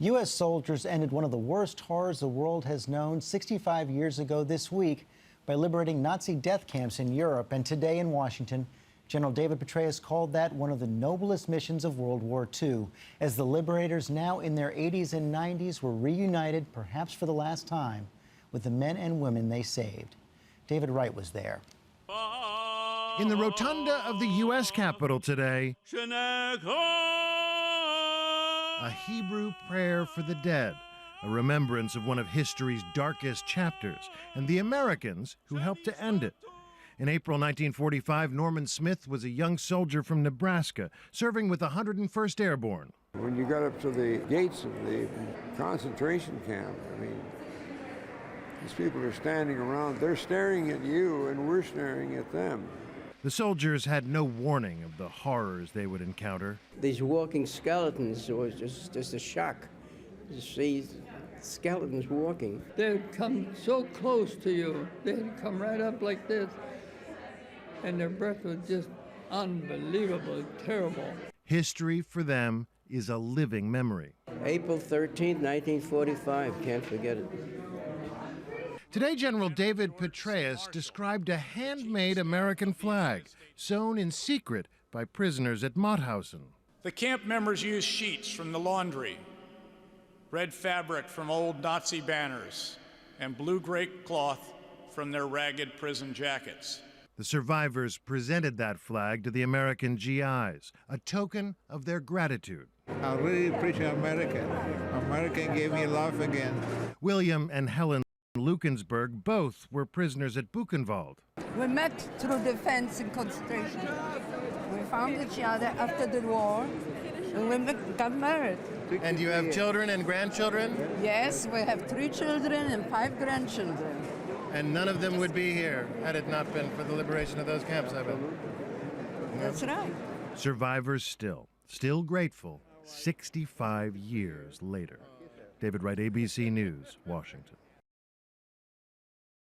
U.S. soldiers ended one of the worst horrors the world has known 65 years ago this week by liberating Nazi death camps in Europe. And today in Washington, General David Petraeus called that one of the noblest missions of World War II, as the Liberators, now in their 80s and 90s, were reunited, perhaps for the last time, with the men and women they saved. David Wright was there. In the rotunda of the U.S. Capitol today, a Hebrew prayer for the dead, a remembrance of one of history's darkest chapters, and the Americans who helped to end it. In April 1945, Norman Smith was a young soldier from Nebraska, serving with the 101st Airborne. When you got up to the gates of the concentration camp, I mean, these people are standing around, they're staring at you, and we're staring at them. The soldiers had no warning of the horrors they would encounter. These walking skeletons was just a shock to see skeletons walking. They'd come so close to you, they'd come right up like this, and their breath was just unbelievably terrible. History for them is a living memory. April 13th, 1945, can't forget it. Today, General David Petraeus described a handmade American flag sewn in secret by prisoners at Mauthausen. The camp members used sheets from the laundry, red fabric from old Nazi banners, and blue-gray cloth from their ragged prison jackets. The survivors presented that flag to the American GIs, a token of their gratitude. I really appreciate America. America gave me life again. William and Helen LUKENSBURG both were prisoners at Buchenwald. We met through defense and concentration. We found each other after the war, and we got married. And you have children and grandchildren? Yes, we have 3 children and 5 grandchildren. And none of them would be here had it not been for the liberation of those camps, I bet. That's right. Survivors still grateful 65 years later. David Wright, ABC News, Washington.